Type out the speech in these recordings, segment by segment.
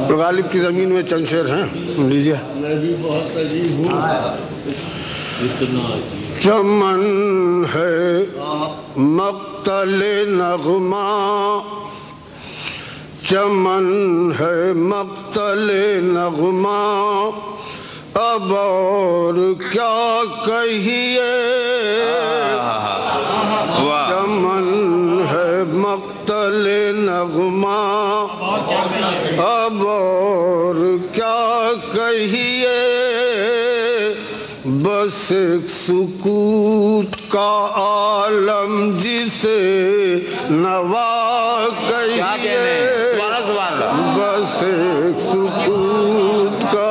غالب کی زمین میں چند شعر ہیں، سن لیجیے۔ میں بھی بہت عجیب ہوں۔ چمن ہے مقتل نغمہ، چمن ہے مقتل نغمہ، اب اور کیا کہیے، چمن ہے مقتل نغمہ، اب اور کیا کہیے، بس ایک سکوت کا عالم جسے نوا کہیے، بس ایک سکوت کا،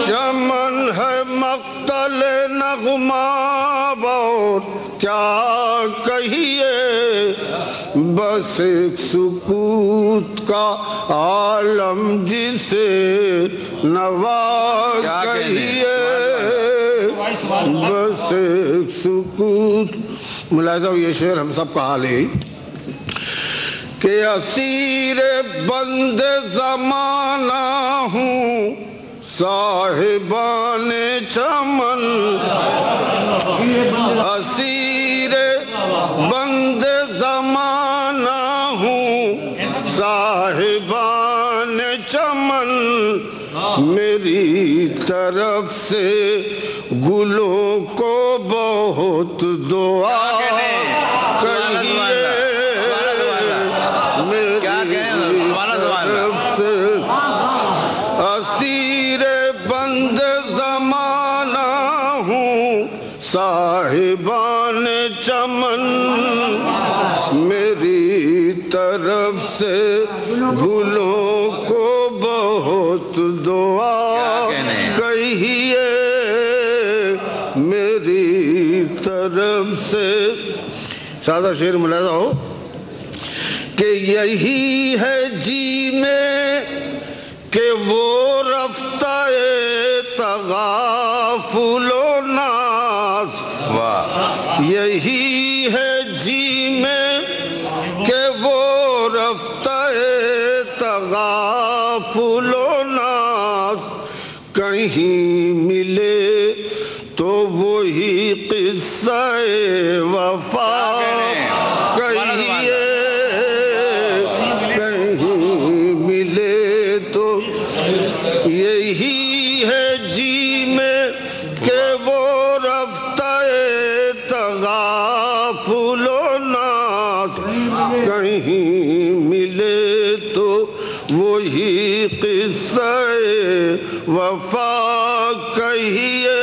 چمن ہے مقتل نغمہ، اور کیا کہیے، بس ایک سکوت کا عالم جسے نوا کہیے، بس ایک سکوت۔ ملاحظہ ہو، یہ شعر ہم سب کا حال ہے کہ اسیر بند زمانہ ہوں، صاحبان چمن، اسیر بند زمانہ ہوں، صاحبان چمن، میری طرف سے گلوں کو بہت دعا کہیے، میری طرف سے اسیر بند زمانہ ہوں، صاحبان چمن، میری طرف سے گلوں کو بہت دعا کہیے، میری طرف سے۔ سادہ شعر ملاحظہ ہو کہ یہی ہے جی میں کہ وہ رفتہ تغافل و ناز، یہی ہے جی میں کہ وہ رفتہ تغافل و ناز، کہیں ملے تو وہی قصہ وفا کہیے، کہیں ملے تو یہی ہے جی میں کہ وہ رفتہ تغافل و ناز، کہیں ملے تو وہی قصہ وفا کہیے،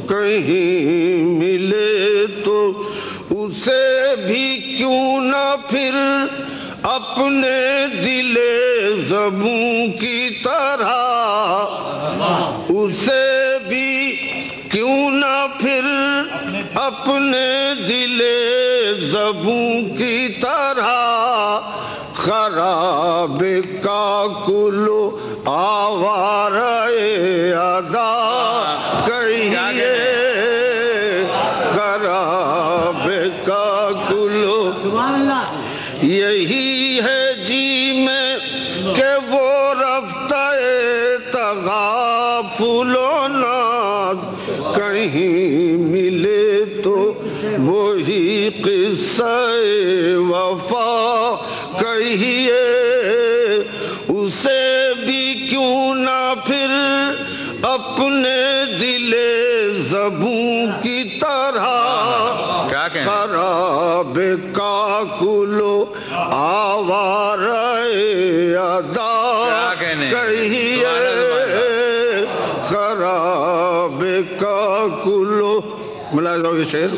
کہیں ملے تو اسے بھی کیوں نہ پھر اپنے دل زبوں کی طرح، اسے بھی کیوں نہ پھر اپنے دل زبوں کی طرح، خراب کاکل آوارہ ادا کہیے، خراب کاکل، یہی ہے جی میں کہ وہ رفتہ تغافل و ناز، کہیں ملے تو وہی قصہ وفا کہیے، اسے بھی کیوں نہ پھر اپنے دل زبوں کی طرح، خراب کاکل آوارہ ادا کہیے، خراب کاکل۔ ملاحظہ ہو یہ شعر،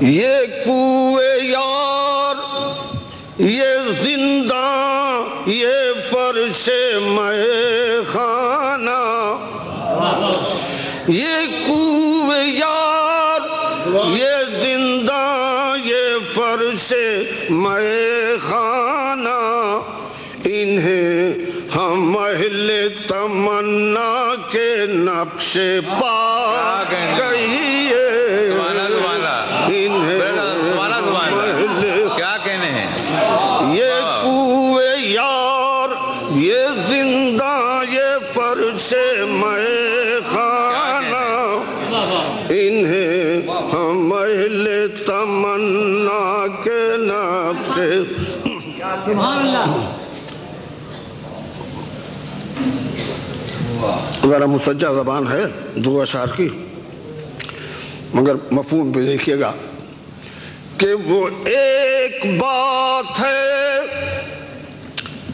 یہ کوئے یار، یہ زنداں، یہ فرش مے خانہ، یہ کوئے یار، یہ زنداں، یہ فرش مے خانہ، انہیں ہم اہل تمنا کے نقش پا کہیے، انہیں کیا کہنے ہیں، یہ یہ زندہ یہ فرش میں خانہ انہیں ہم اہل تمنا کے نقش سبحان اللہ ذرا مسجع زبان ہے دو اشعار کی، مگر مفہوم پہ دیکھیے گا کہ وہ ایک بات ہے،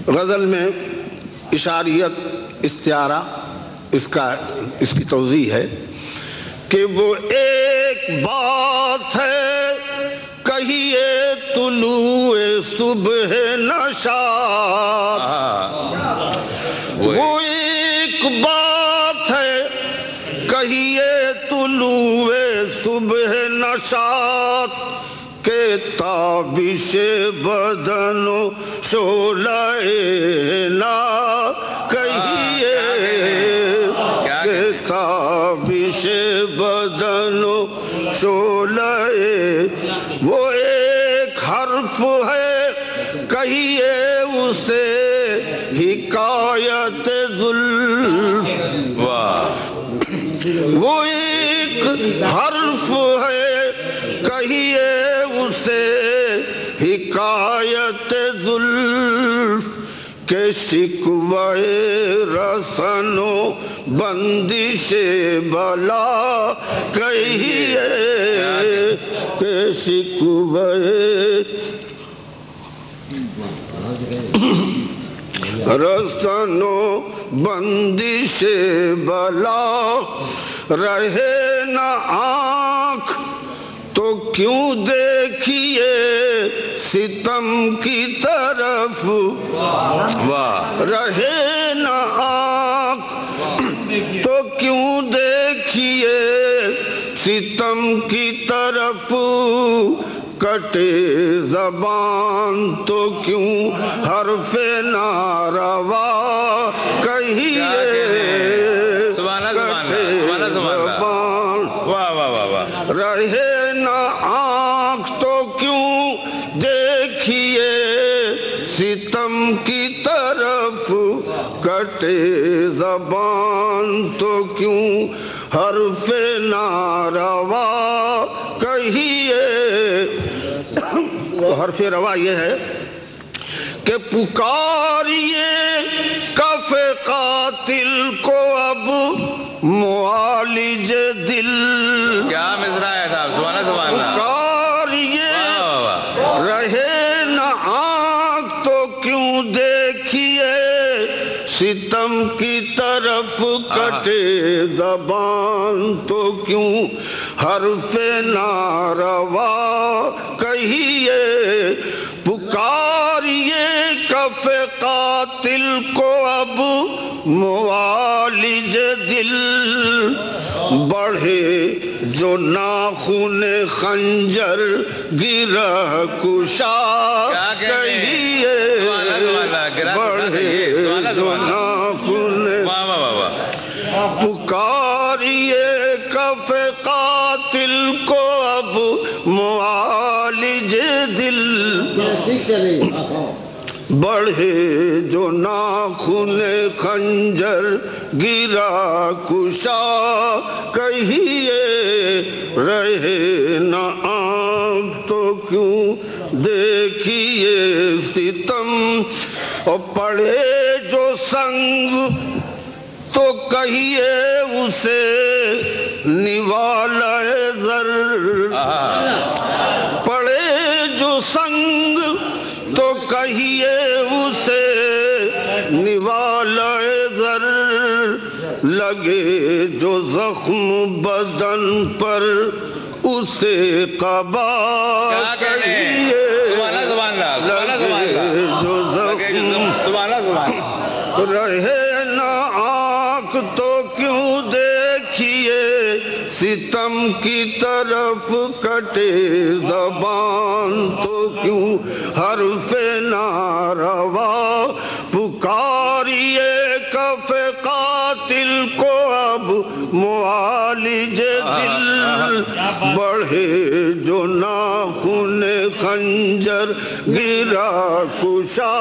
غزل میں اشاریت استعارہ اس کی توضیح ہے کہ وہ ایک بات ہے کہیے طلوع صبح نشاط، وہ ایک بات ہے کہیے طلوع صبح نشاط کہ تابش بدن و شعلہ نا کہیے کہ تابش بدن و شعلہ وہ ایک حرف ہے کہیے اسے حکایت زلف، وہ ایک حرف ہے کہیے اسے حکایت زلف کہ شکوہ رسن و بندش بلا کہیے کہ شکوہ رسن و بندش بلا رہے نہ آنکھ تو کیوں دیکھیے ستم کی طرف، رہے نہ آنکھ تو کیوں دیکھیے ستم کی طرف، کٹے زبان تو کیوں حرف ناروا کہیے، کٹے زبان رہے نہ آنکھ تو کیوں دیکھیے ستم کی طرف، کٹے زبان تو کیوں حرف ناروا کہیے۔ حرف روا یہ ہے کہ پکاریے کف قاتل کو اب معالج دل، کیا مصرع ہے صاحب، سبحان اللہ، پکاریے رہے نہ آنکھ تو کیوں دیکھیے ستم کی طرف، کٹے زبان تو کیوں حرف ناروا کہیے، پکاریے کف قاتل کو اب معالج دل، بڑھے جو ناخن خنجر گرہ کشا کہیے، بڑھے جو ناخن، پکاریے کف قاتل کو اب معالج دل، بڑھے جو ناخن خنجر گرا کشا کہیے، رہے نہ آنکھ تو کیوں دیکھیے ستم، اور پڑھے جو سنگ تو کہیے اسے نوالہ زر، پڑھے جو سنگ تو کہیے اسے نوالہ زر، لگے جو زخم بدن پر اسے قبا کہیے، لگے جو زخم رہے نہ آنکھ تو کیوں دیکھیے ستم کی طرف، کٹے زبان تو کیوں حرف ناروا، پکاریے کف قاتل کو اب معالج دل، بڑھے جو ناخن خنجر گرا کشا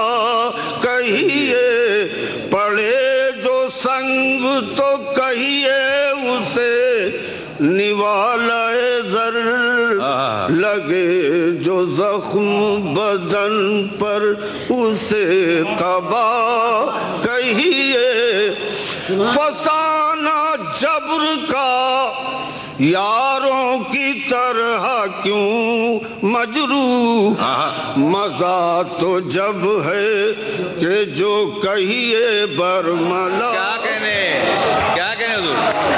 کہیے، تو کہیے اسے نوالہ زر، لگے جو زخم بدن پر اسے تباہ کہیے، فسانہ جبر کا یاروں کی طرح کیوں مجروح، مزہ تو جب ہے کہ جو کہیے برملا۔ کیا کہنے حضور؟